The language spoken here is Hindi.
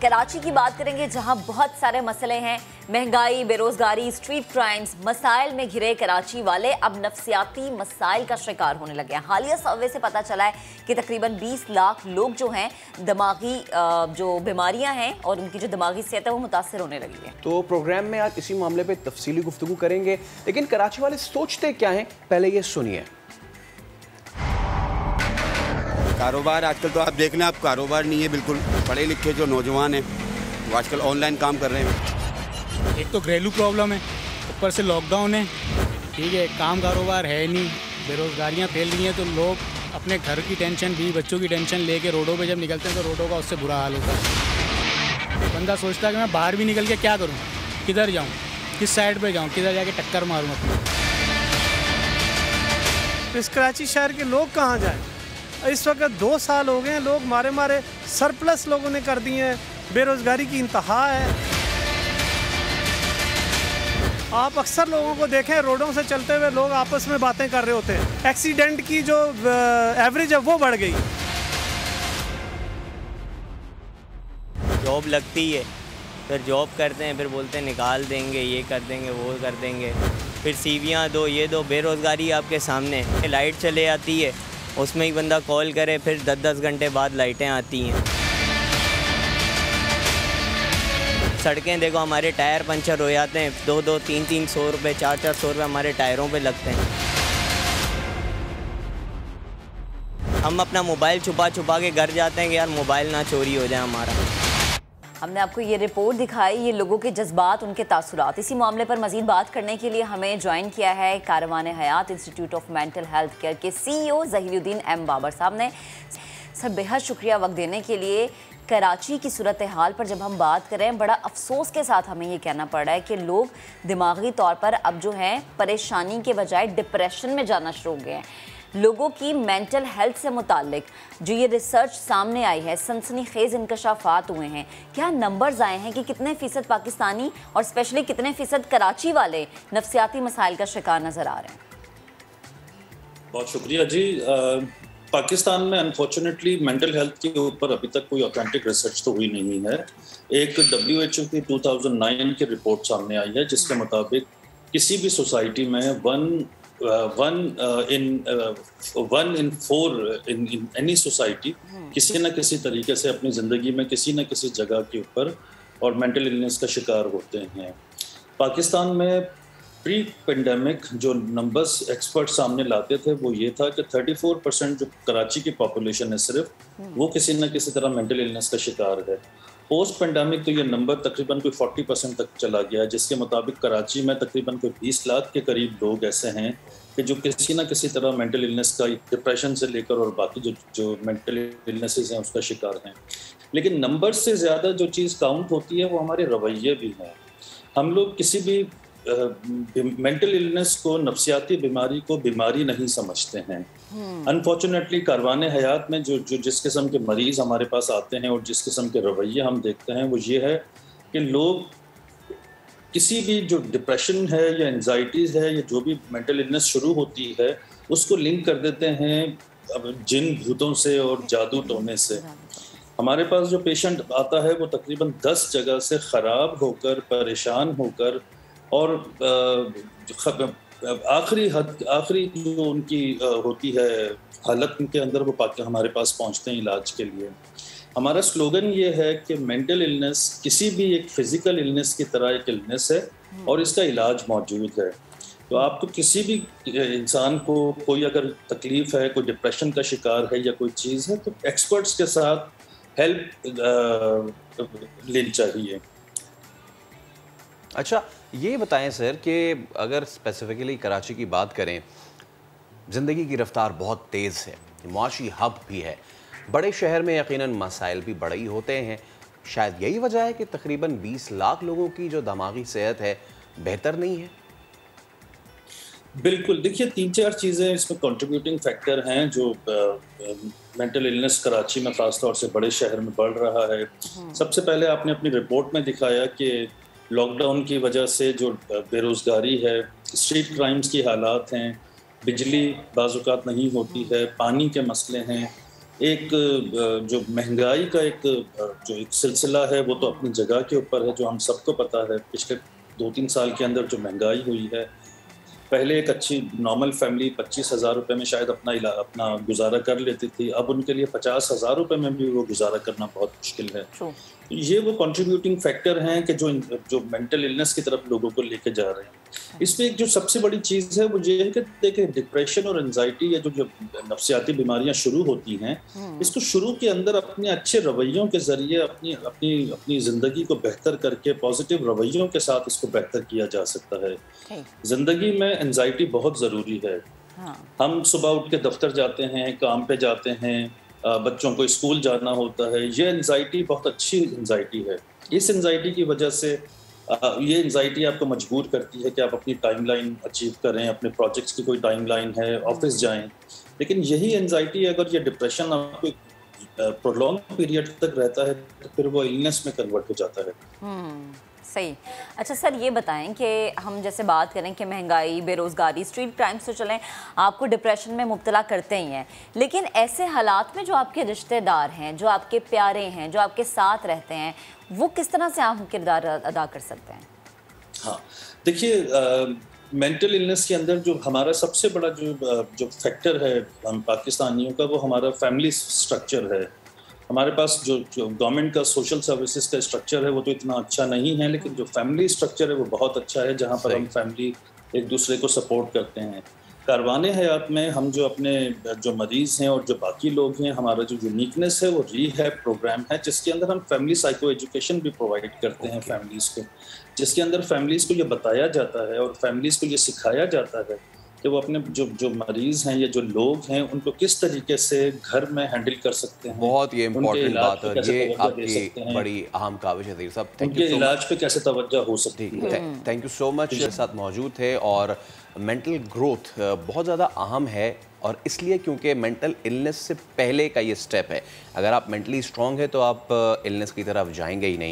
कराची की बात करेंगे जहां बहुत सारे मसले हैं। महंगाई, बेरोजगारी, स्ट्रीट क्राइम्स, मसाइल में घिरे कराची वाले अब नफ्सियाती मसाइल का शिकार होने लगे हैं। हालिया सर्वे से पता चला है कि तकरीबन 20 लाख लोग जो हैं दिमागी जो बीमारियां हैं और उनकी जो दिमागी सेहत है वो मुतासर होने लगी है। तो प्रोग्राम में आज इसी मामले पे तफसीली गुफ्तगू करेंगे, लेकिन कराची वाले सोचते क्या हैं पहले ये सुनिए। कारोबार आजकल तो आप देख लें, आप कारोबार नहीं है बिल्कुल। पढ़े लिखे जो नौजवान हैं वो आजकल ऑनलाइन काम कर रहे हैं। एक तो घरेलू प्रॉब्लम है, ऊपर से लॉकडाउन है, ठीक है, काम कारोबार है नहीं, बेरोजगारियां फैल रही हैं, तो लोग अपने घर की टेंशन, बीवी बच्चों की टेंशन लेके रोडों पे जब निकलते हैं तो रोडों का उससे बुरा हाल होता है। बंदा सोचता है कि मैं बाहर भी निकल के क्या करूँ, किधर जाऊँ, किस साइड पे जाऊँ, किधर जाके टक्कर मारूँ अपनी। इस कराची शहर के लोग कहाँ जाएँ? इस वक्त 2 साल हो गए हैं, लोग मारे सरप्लस लोगों ने कर दिए हैं, बेरोज़गारी की इंतहा है। आप अक्सर लोगों को देखें रोडों से चलते हुए लोग आपस में बातें कर रहे होते हैं। एक्सीडेंट की जो एवरेज है वो बढ़ गई। जॉब लगती है, फिर जॉब करते हैं, फिर बोलते हैं निकाल देंगे, ये कर देंगे, वो कर देंगे, फिर सीवियाँ दो, ये दो। बेरोज़गारी आपके सामने, लाइट चले आती है, उसमें ही बंदा कॉल करे, फिर 10-10 घंटे बाद लाइटें आती हैं। सड़कें देखो, हमारे टायर पंचर हो जाते हैं, 2-2, 3-3 सौ रुपये, 4-4 सौ रुपये हमारे टायरों पे लगते हैं। हम अपना मोबाइल छुपा के घर जाते हैं कि यार मोबाइल ना चोरी हो जाए हमारा। हमने आपको ये रिपोर्ट दिखाई, ये लोगों के जज्बात, उनके तासुरात। इसी मामले पर मजीद बात करने के लिए हमें ज्वाइन किया है Karwan Hayat institute of mental health care के CEO ज़हीरुद्दीन एम बाबर साहब ने। सर, बेहद शुक्रिया वक्त देने के लिए। कराची की सूरत हाल पर जब हम बात कर रहे हैं, बड़ा अफसोस के साथ हमें ये कहना पड़ रहा है कि लोग दिमागी तौर पर अब जो हैं परेशानी के बजाय डिप्रेशन में जाना शुरू हो गए हैं। लोगों की मेंटल हेल्थ से मुतालिक जो ये रिसर्च सामने आई है, सनसनीखेज इंकशाफात हुए हैं। क्या नंबर्स आए हैं कि कितने फ़ीसद पाकिस्तानी और स्पेशली कितने फ़ीसद कराची वाले नफ्सियाती मसाइल का शिकार नज़र आ रहे हैं? बहुत शुक्रिया जी। पाकिस्तान में अनफॉर्चुनेटली मेंटल हेल्थ के ऊपर अभी तक कोई ऑथेंटिक रिसर्च तो हुई नहीं है। एक WHO की 2009 की रिपोर्ट सामने आई है जिसके मुताबिक किसी भी सोसाइटी में one in 4 in any society किसी न किसी तरीके से अपनी ज़िंदगी में किसी न किसी जगह के ऊपर और मेंटल इलनेस का शिकार होते हैं। पाकिस्तान में प्री पेंडेमिक जो नंबर्स एक्सपर्ट सामने लाते थे वो ये था कि 34% जो कराची की पॉपुलेशन है सिर्फ वो किसी न किसी तरह मेंटल इलनेस का शिकार है। पोस्ट पेंडेमिक तो ये नंबर तकरीबन कोई 40% तक चला गया, जिसके मुताबिक कराची में तकरीबन कोई 20 लाख के करीब लोग ऐसे हैं कि जो किसी न किसी तरह मेंटल इलनेस का, डिप्रेशन से लेकर और बाकी जो मेंटल इलनेसेस हैं उसका शिकार हैं। लेकिन नंबर से ज़्यादा जो चीज़ काउंट होती है वो हमारे रवैये भी हैं। हम लोग किसी भी मेंटल इलनेस को, नफ्सियाती बीमारी को बीमारी नहीं समझते हैं। अनफॉर्चुनेटली कारवान हयात में जो जिस किस्म के मरीज़ हमारे पास आते हैं और जिस किस्म के रवैये हम देखते हैं वो ये है कि लोग किसी भी जो डिप्रेशन है या एंजाइटीज़ है या जो भी मेंटल इलनेस शुरू होती है उसको लिंक कर देते हैं जिन भूतों से और जादू टोने से। हमारे पास जो पेशेंट आता है वो तकरीबन 10 जगह से ख़राब होकर, परेशान होकर और आखिरी जो उनकी होती है हालत के अंदर वो हमारे पास पहुंचते हैं इलाज के लिए। हमारा स्लोगन ये है कि मेंटल इलनेस किसी भी एक फिज़िकल इलनेस की तरह एक इलनेस है और इसका इलाज मौजूद है। तो आपको किसी भी इंसान को कोई अगर तकलीफ़ है, कोई डिप्रेशन का शिकार है या कोई चीज़ है तो एक्सपर्ट्स के साथ हेल्प लेनी चाहिए। अच्छा, ये बताएं सर कि अगर स्पेसिफिकली कराची की बात करें, ज़िंदगी की रफ्तार बहुत तेज़ है, मुआशी हब भी है, बड़े शहर में यकीनन मसाइल भी बड़े ही होते हैं। शायद यही वजह है कि तकरीबन 20 लाख लोगों की जो दिमागी सेहत है बेहतर नहीं है। बिल्कुल, देखिए 3-4 चीज़ें इसमें कंट्रीब्यूटिंग फैक्टर हैं जो मेंटल इलनेस कराची में ख़ास तौर से बड़े शहर में बढ़ रहा है। सबसे पहले आपने अपनी रिपोर्ट में दिखाया कि लॉकडाउन की वजह से जो बेरोज़गारी है, स्ट्रीट क्राइम्स की हालात हैं, बिजली बाज़ औक़ात नहीं होती है, पानी के मसले हैं, एक जो महंगाई का एक सिलसिला है वो तो अपनी जगह के ऊपर है, जो हम सबको पता है। पिछले 2-3 साल के अंदर जो महंगाई हुई है, पहले एक अच्छी नॉर्मल फैमिली 25,000 रुपये में शायद अपना गुजारा कर लेती थी, अब उनके लिए 50,000 रुपये में भी वो गुजारा करना बहुत मुश्किल है। ये वो कंट्रीब्यूटिंग फैक्टर हैं कि जो मेंटल इलनेस की तरफ लोगों को लेके जा रहे हैं। इसमें एक जो सबसे बड़ी चीज़ है वो ये है कि देखिए, डिप्रेशन और एंजाइटी या जो नफ्सियाती बीमारियां शुरू होती हैं, इसको शुरू के अंदर अपने अच्छे रवैयों के जरिए अपनी ज़िंदगी को बेहतर करके पॉजिटिव रवैयों के साथ इसको बेहतर किया जा सकता है। ज़िंदगी में एंजाइटी बहुत ज़रूरी है। हम सुबह उठ के दफ्तर जाते हैं, काम पे जाते हैं, बच्चों को स्कूल जाना होता है, ये एंजाइटी बहुत अच्छी एंजाइटी है। इस एंजाइटी की वजह से ये एंजाइटी आपको मजबूर करती है कि आप अपनी टाइमलाइन अचीव करें, अपने प्रोजेक्ट्स की कोई टाइमलाइन है, ऑफिस जाएं। लेकिन यही एंजाइटी, अगर ये डिप्रेशन आपको प्रोलॉन्ग पीरियड तक रहता है तो फिर वो इलनेस में कन्वर्ट हो जाता है। सही। अच्छा सर, ये बताएं कि हम जैसे बात करें कि महंगाई, बेरोज़गारी, स्ट्रीट क्राइम्स तो चलें आपको डिप्रेशन में मुब्तला करते ही हैं, लेकिन ऐसे हालात में जो आपके रिश्तेदार हैं, जो आपके प्यारे हैं, जो आपके साथ रहते हैं, वो किस तरह से अहम किरदार अदा कर सकते हैं? हाँ, देखिए, मेंटल इलनेस के अंदर जो हमारा सबसे बड़ा जो फैक्टर है हम पाकिस्तानियों का, वो हमारा फैमिली स्ट्रक्चर है। हमारे पास जो गवर्नमेंट का सोशल सर्विसेज का स्ट्रक्चर है वो तो इतना अच्छा नहीं है, लेकिन जो फैमिली स्ट्रक्चर है वो बहुत अच्छा है, जहाँ पर हम फैमिली एक दूसरे को सपोर्ट करते हैं। कारवाने हयात में हम जो अपने जो मरीज़ हैं और जो बाकी लोग हैं, हमारा जो यूनिकनेस है वो रीहैब प्रोग्राम है, जिसके अंदर हम फैमिली साइको एजुकेशन भी प्रोवाइड करते हैं फैमिलीज़ को, जिसके अंदर फैमिलीज़ को ये बताया जाता है और फैमिलीज़ को ये सिखाया जाता है कि वो अपने जो मरीज़ हैं या जो लोग हैं उनको किस तरीके से घर में हैंडल कर सकते हैं। बहुत ये इम्पोर्टेंट बात है, ये आपकी बड़ी अहम काविश है साहब। उनके इलाज पे कैसे तवज्जो हो सकती है। थैंक यू सो मच, मेरे साथ मौजूद थे। और मेंटल ग्रोथ बहुत ज़्यादा अहम है, और इसलिए क्योंकि मेंटल इलनेस से पहले का ये स्टेप है। अगर आप मेंटली स्ट्रॉन्ग है तो आप इलनेस की तरफ जाएंगे ही नहीं।